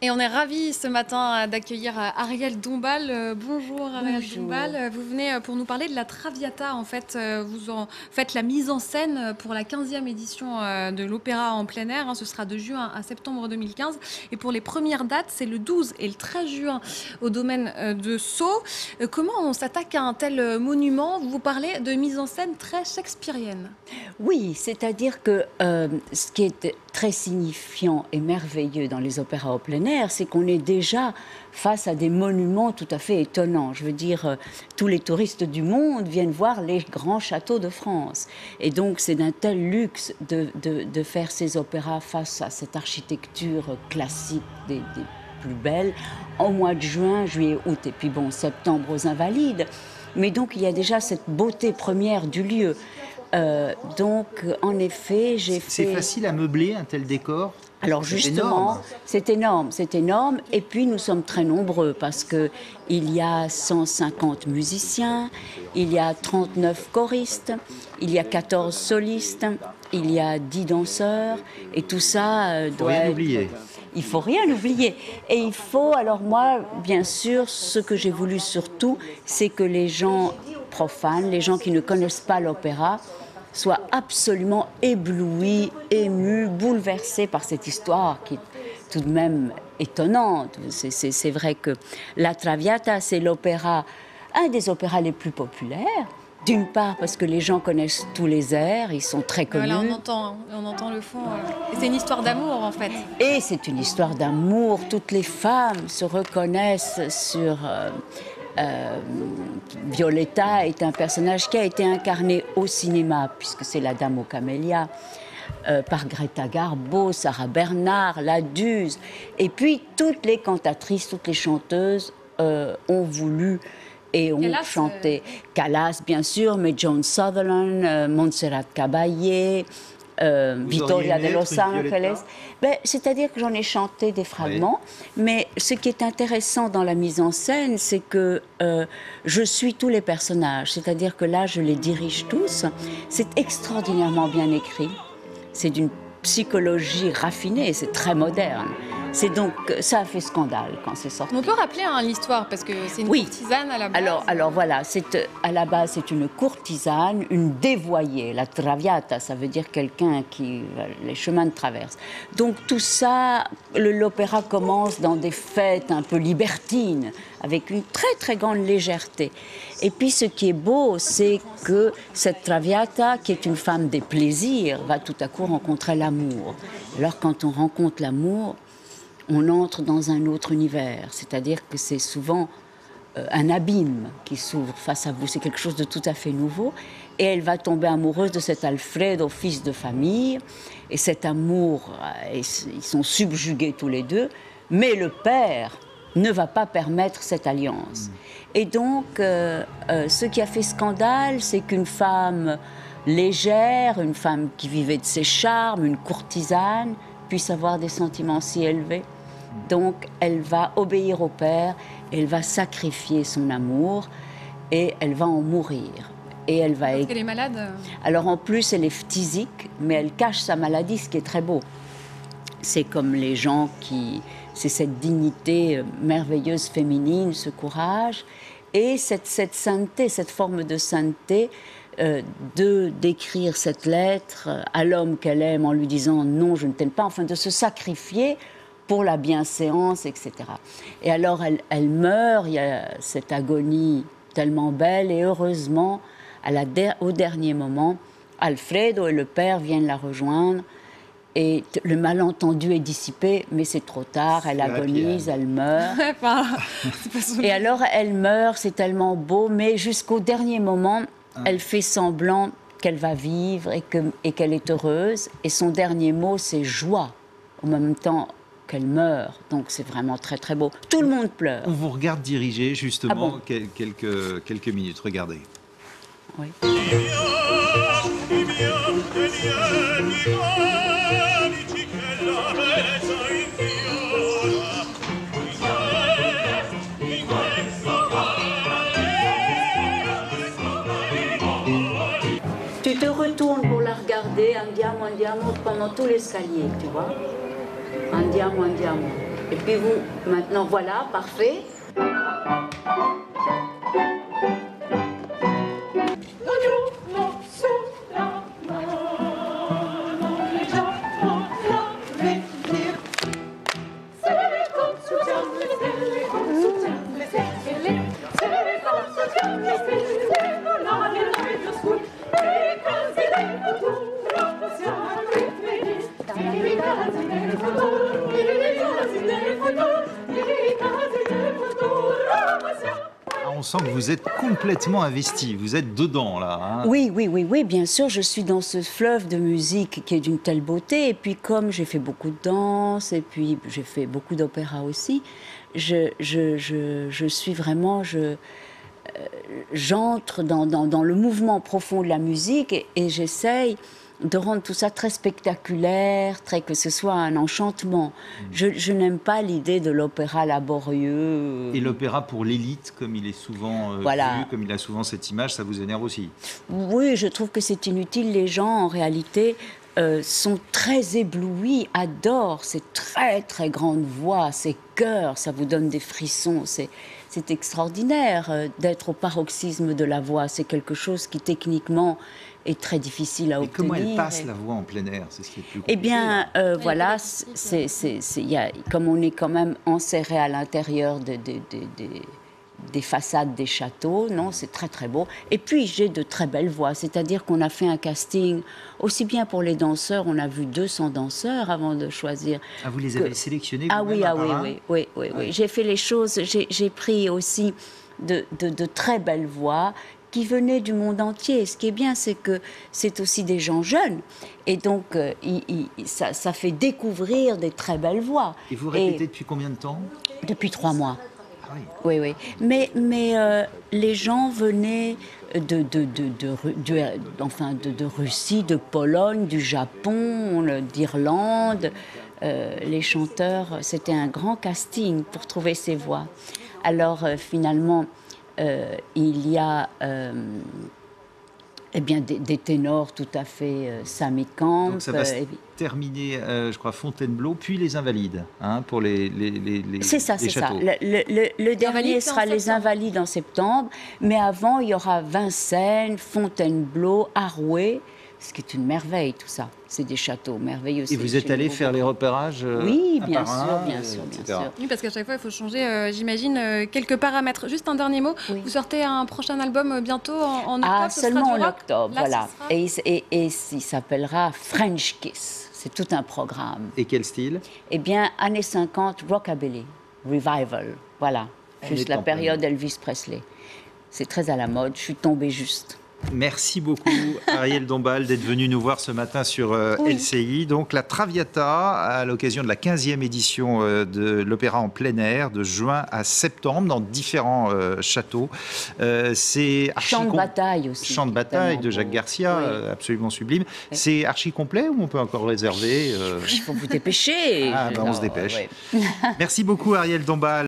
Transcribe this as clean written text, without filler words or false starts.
Et on est ravis ce matin d'accueillir Ariel Dombal. Bonjour Ariel Dombal. Vous venez pour nous parler de la Traviata. En fait, vous en faites la mise en scène pour la 15e édition de l'Opéra en plein air. Ce sera de juin à septembre 2015. Et pour les premières dates, c'est le 12 et le 13 juin au domaine de Sceaux. Comment on s'attaque à un tel monument? Vous parlez de mise en scène très shakespearienne. Oui, c'est-à-dire que ce qui est très signifiant et merveilleux dans les opéras au plein air, c'est qu'on est déjà face à des monuments tout à fait étonnants. Je veux dire, tous les touristes du monde viennent voir les grands châteaux de France. Et donc, c'est d'un tel luxe de faire ces opéras face à cette architecture classique des plus belles, en mois de juin, juillet, août, et puis bon, septembre aux Invalides. Mais donc, il y a déjà cette beauté première du lieu. Donc, en effet, j'ai fait... C'est facile à meubler un tel décor? Alors justement, c'est énorme, c'est énorme. Et puis, nous sommes très nombreux parce qu'il y a 150 musiciens, il y a 39 choristes, il y a 14 solistes, il y a 10 danseurs. Et tout ça doit rien oublier. Il faut rien oublier. Et il faut, alors moi, bien sûr, ce que j'ai voulu surtout, c'est que les gens profanes, les gens qui ne connaissent pas l'opéra, soient absolument éblouis, émus, bouleversés par cette histoire qui est tout de même étonnante. C'est vrai que la Traviata, c'est l'opéra, un des opéras les plus populaires. D'une part parce que les gens connaissent tous les airs, ils sont très connus. Là, on entend le fond. C'est une histoire d'amour, en fait. Et c'est une histoire d'amour. Toutes les femmes se reconnaissent sur... Violetta est un personnage qui a été incarné au cinéma, puisque c'est la Dame aux camélias, par Greta Garbo, Sarah Bernard, la Duse. Et puis toutes les cantatrices, toutes les chanteuses ont voulu et ont chanté. Callas, bien sûr, mais Joan Sutherland, Montserrat Caballé, Vittoria de Los Angeles. C'est-à-dire que j'en ai chanté des fragments, mais ce qui est intéressant dans la mise en scène, c'est que je suis tous les personnages, c'est-à-dire que là, je les dirige tous. C'est extraordinairement bien écrit, c'est d'une psychologie raffinée, c'est très moderne. C'est donc, ça a fait scandale quand c'est sorti. On peut rappeler l'histoire, parce que c'est une courtisane à la base. Alors voilà, à la base, c'est une courtisane, une dévoyée. La Traviata, ça veut dire quelqu'un qui... les chemins de traverse. Donc tout ça, l'opéra commence dans des fêtes un peu libertines, avec une très très grande légèreté. Et puis ce qui est beau, c'est que cette Traviata, qui est une femme des plaisirs, va tout à coup rencontrer l'amour. Alors quand on rencontre l'amour, on entre dans un autre univers, c'est-à-dire que c'est souvent un abîme qui s'ouvre face à vous, c'est quelque chose de tout à fait nouveau, et elle va tomber amoureuse de cet Alfredo, fils de famille, et cet amour, ils sont subjugués tous les deux, mais le père ne va pas permettre cette alliance. Et donc, ce qui a fait scandale, c'est qu'une femme légère, une femme qui vivait de ses charmes, une courtisane, puisse avoir des sentiments si élevés. Donc, elle va obéir au père, elle va sacrifier son amour et elle va en mourir. Et elle va... Parce qu'elle est malade. Alors, en plus, elle est phtisique, mais elle cache sa maladie, ce qui est très beau. C'est comme les gens qui... C'est cette dignité merveilleuse féminine, ce courage, et cette sainteté, cette forme de sainteté, d'écrire cette lettre à l'homme qu'elle aime en lui disant « non, je ne t'aime pas », enfin de se sacrifier pour la bienséance, etc. Et alors elle meurt, il y a cette agonie tellement belle, et heureusement, au dernier moment, Alfredo et le père viennent la rejoindre, et le malentendu est dissipé, mais c'est trop tard, elle agonise, elle meurt. Et alors elle meurt, c'est tellement beau, mais jusqu'au dernier moment, elle fait semblant qu'elle va vivre et qu'elle est heureuse. Et son dernier mot, c'est joie, en même temps qu'elle meurt. Donc c'est vraiment très très beau. Tout le monde pleure. On vous regarde diriger justement quelques minutes. Regardez. Oui. Tu te retournes pour la regarder, andiamo, pendant tout l'escalier, tu vois. Andiamo. Et puis vous, maintenant, voilà, parfait. On sent que vous êtes complètement investi, vous êtes dedans là. Hein. Oui, bien sûr, je suis dans ce fleuve de musique qui est d'une telle beauté. Et puis comme j'ai fait beaucoup de danse, et puis j'ai fait beaucoup d'opéra aussi, je suis vraiment, j'entre dans le mouvement profond de la musique et j'essaye de rendre tout ça très spectaculaire, que ce soit un enchantement. Je n'aime pas l'idée de l'opéra laborieux. Et l'opéra pour l'élite, comme il est souvent vu, comme il a souvent cette image, ça vous énerve aussi? Oui, je trouve que c'est inutile. Les gens, en réalité, sont très éblouis, adorent ces très très grandes voix, ces chœurs, ça vous donne des frissons. C'est extraordinaire d'être au paroxysme de la voix. C'est quelque chose qui techniquement est très difficile à obtenir. Et comment elle passe la voix en plein air? C'est ce qui est plus compliqué. Eh bien, voilà, comme on est quand même enserré à l'intérieur des façades des châteaux, non, c'est très très beau. Et puis j'ai de très belles voix, c'est-à-dire qu'on a fait un casting aussi bien pour les danseurs, on a vu 200 danseurs avant de choisir. Ah, vous les avez sélectionnés? Oui. J'ai fait les choses, j'ai pris aussi de très belles voix qui venaient du monde entier. Ce qui est bien, c'est que c'est aussi des gens jeunes. Et donc, ça fait découvrir des très belles voix. Et vous répétez depuis combien de temps? Depuis 3 mois. Ah oui. Oui. Mais les gens venaient de Russie, de Pologne, du Japon, d'Irlande. Les chanteurs, c'était un grand casting pour trouver ces voix. Alors, finalement, il y a des ténors tout à fait Sami Camp. Donc ça va se terminer, je crois, Fontainebleau, puis les Invalides, hein, pour les C'est ça. châteaux. Le dernier sera les Invalides en septembre, mais avant, il y aura Vincennes, Fontainebleau, Arouet, ce qui est une merveille, tout ça. C'est des châteaux merveilleux. Et vous êtes allé faire les repérages Oui, bien sûr. Oui, parce qu'à chaque fois, il faut changer, j'imagine, quelques paramètres. Juste un dernier mot. Oui. Vous sortez un prochain album bientôt en octobre? Ah, seulement en octobre, voilà. Et il s'appellera French Kiss. C'est tout un programme. Et quel style? Eh bien, années 50, rockabilly, revival, voilà. Juste la période Elvis Presley. C'est très à la mode, je suis tombée juste. Merci beaucoup Ariel Dombal d'être venu nous voir ce matin sur LCI. Donc la Traviata à l'occasion de la 15e édition de l'opéra en plein air de juin à septembre dans différents châteaux. C'est Chant de bataille aussi. Chant de bataille de Jacques Garcia, absolument sublime. Oui. C'est archi complet ou on peut encore réserver Il faut vous dépêcher. On se dépêche. Merci beaucoup Ariel Dombal.